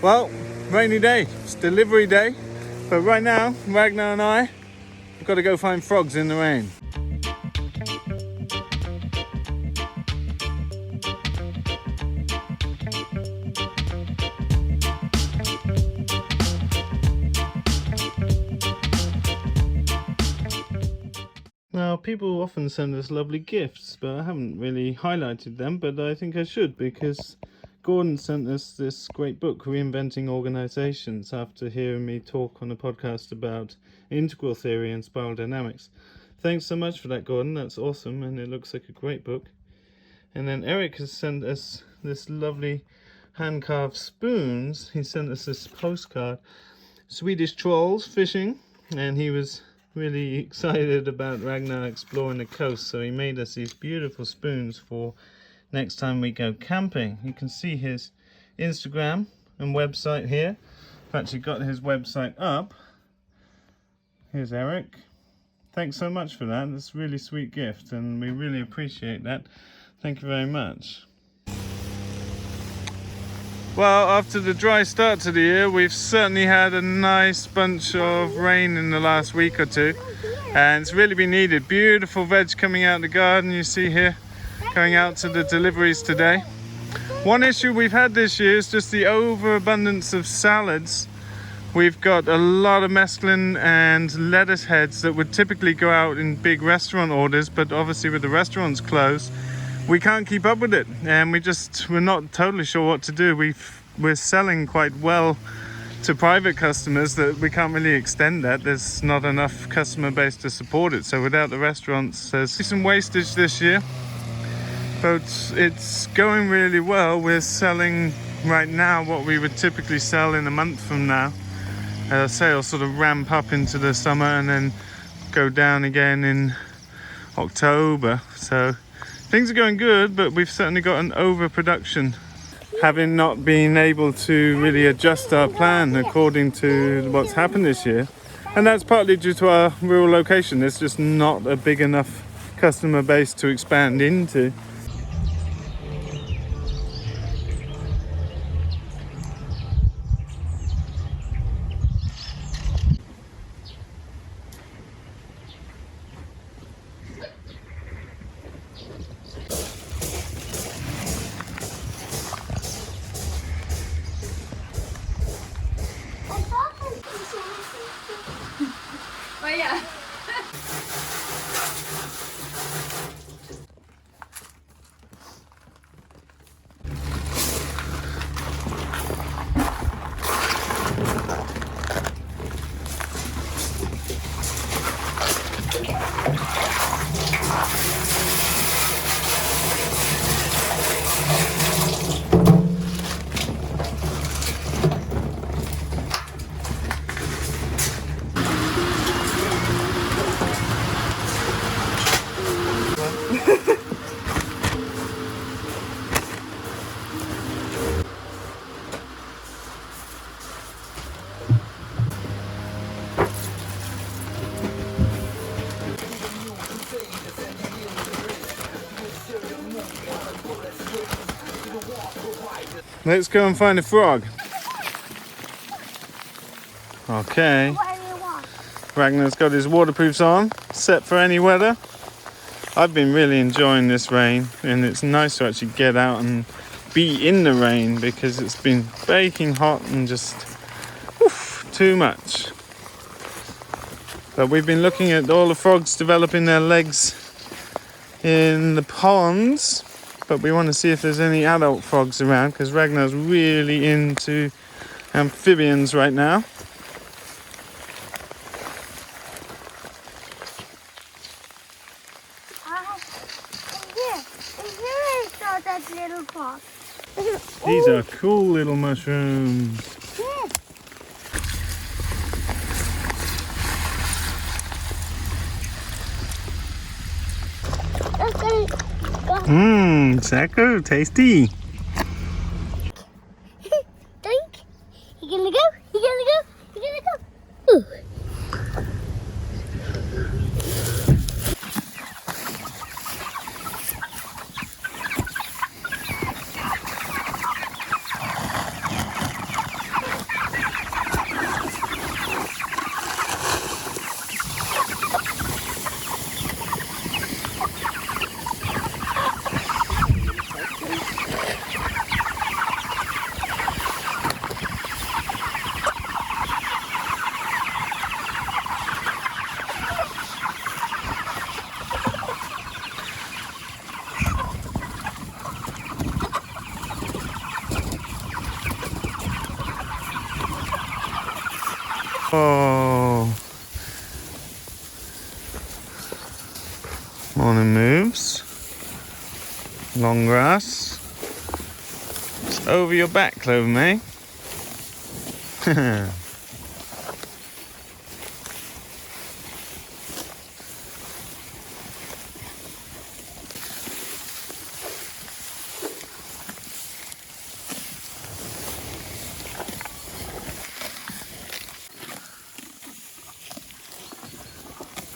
Well, rainy day, it's delivery day, but right now, Ragnar and I have got to go find frogs in the rain. Now, people often send us lovely gifts, but I haven't really highlighted them, but I think I should, because Gordon sent us this great book, Reinventing Organizations, after hearing me talk on a podcast about integral theory and spiral dynamics. Thanks so much for that, Gordon. That's awesome, and it looks like a great book. And then Eric has sent us this lovely hand-carved spoons. He sent us this postcard, Swedish trolls fishing, and he was really excited about Ragnar exploring the coast, so he made us these beautiful spoons for next time we go camping. You can see his Instagram and website here. I've actually got his website up. Here's Eric. Thanks so much for that. That's a really sweet gift, and we really appreciate that. Thank you very much. Well, after the dry start to the year, we've certainly had a nice bunch of rain in the last week or two, and it's really been needed. Beautiful veg coming out of the garden, you see here, going out to the deliveries today. One issue we've had this year is just the overabundance of salads. We've got a lot of mesclun and lettuce heads that would typically go out in big restaurant orders, but obviously with the restaurants closed, we can't keep up with it, and we're not totally sure what to do. We're selling quite well to private customers that we can't really extend that. There's not enough customer base to support it. So without the restaurants, there's some wastage this year, but it's going really well. We're selling right now what we would typically sell in a month from now. Sales sort of ramp up into the summer and then go down again in October. So things are going good, but we've certainly got an overproduction, having not been able to really adjust our plan according to what's happened this year. And that's partly due to our rural location. There's just not a big enough customer base to expand into. Oh yeah. Let's go and find a frog. Okay. What do you want? Ragnar's got his waterproofs on, set for any weather. I've been really enjoying this rain, and it's nice to actually get out and be in the rain because it's been baking hot and just too much. But we've been looking at all the frogs developing their legs in the ponds, but we want to see if there's any adult frogs around because Ragnar's really into amphibians right now. And here I saw that little frog. These are cool little mushrooms. Yeah. Sacco, tasty. Think? You gonna go? You gonna go? You gonna go? Ooh. Oh. Morning moves. Long grass. It's over your back, Clover May.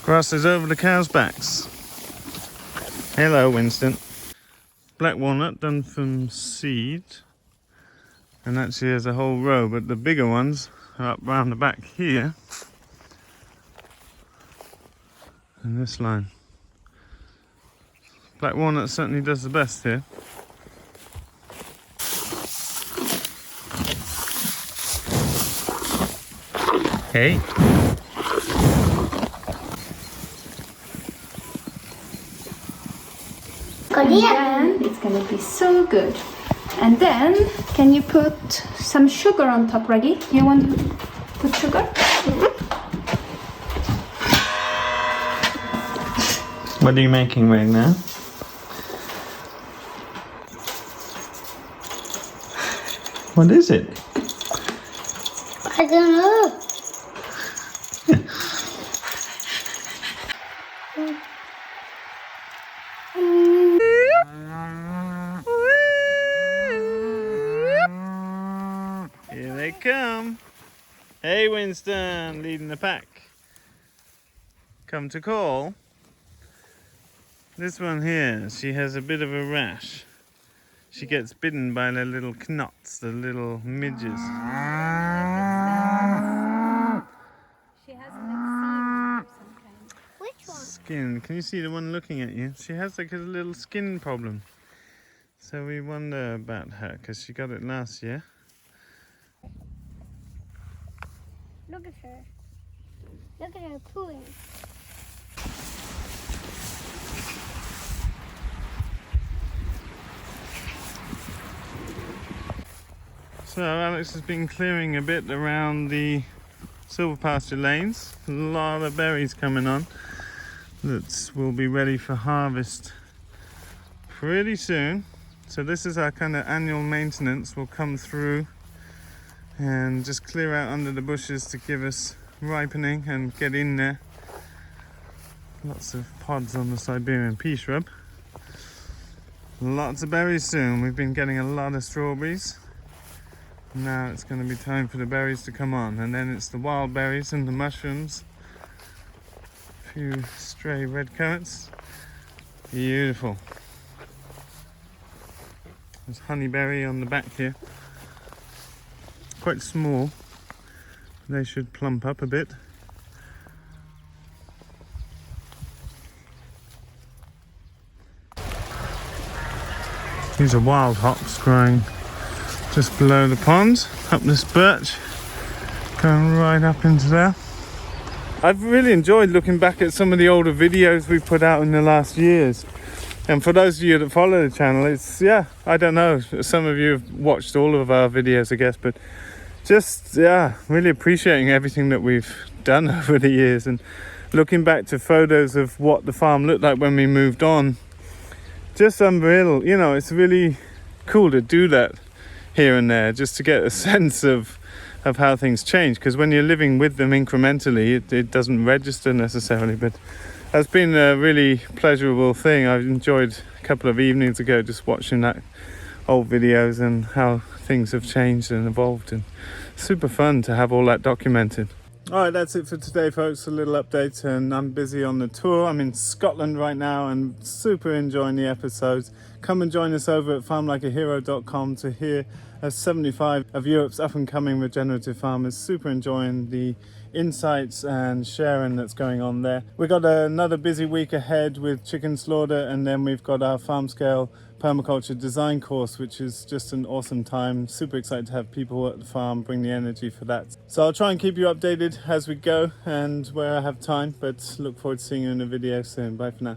Grass is over the cows' backs. Hello, Winston. Black walnut done from seed. And actually there's a whole row, but the bigger ones are up round the back here. And this line. Black walnut certainly does the best here. Hey. And then it's gonna be so good. And then, can you put some sugar on top, Reggie? You want to put sugar? What are you making right now? What is it? I don't know. Here they come. Hey, Winston, leading the pack. Come to call. This one here, she has a bit of a rash. She gets bitten by the little knots, the little midges. She has an eczema of some kind. Which one? Skin. Can you see the one looking at you? She has like a little skin problem. So we wonder about her because she got it last year. Look at her. Look at her pooing. So Alex has been clearing a bit around the silver pasture lanes. A lot of berries coming on that will be ready for harvest pretty soon. So this is our kind of annual maintenance. We'll come through and just clear out under the bushes to give us ripening and get in there. Lots of pods on the Siberian pea shrub. Lots of berries soon. We've been getting a lot of strawberries. Now it's going to be time for the berries to come on, and then it's the wild berries and the mushrooms. A few stray red currants. Beautiful. There's honeyberry on the back here. Quite small. They should plump up a bit. These are wild hops growing just below the pond, up this birch, going right up into there. I've really enjoyed looking back at some of the older videos we've put out in the last years. And for those of you that follow the channel, it's, yeah, I don't know, some of you have watched all of our videos, I guess, but just, yeah, really appreciating everything that we've done over the years and looking back to photos of what the farm looked like when we moved on. Just unreal, you know, it's really cool to do that here and there, just to get a sense of how things change, because when you're living with them incrementally, it doesn't register necessarily, but it's been a really pleasurable thing. I've enjoyed a couple of evenings ago just watching that old videos and how things have changed and evolved, and super fun to have all that documented. All right, that's it for today, folks. A little update, and I'm busy on the tour. I'm in Scotland right now and super enjoying the episodes. Come and join us over at farmlikeahero.com to hear 75 of Europe's up-and-coming regenerative farmers. Super enjoying the insights and sharing that's going on there. We've got another busy week ahead with chicken slaughter, and then we've got our farm scale permaculture design course, which is just an awesome time. Super excited to have people at the farm bring the energy for that. So I'll try and keep you updated as we go and where I have time, but look forward to seeing you in a video soon. Bye for now.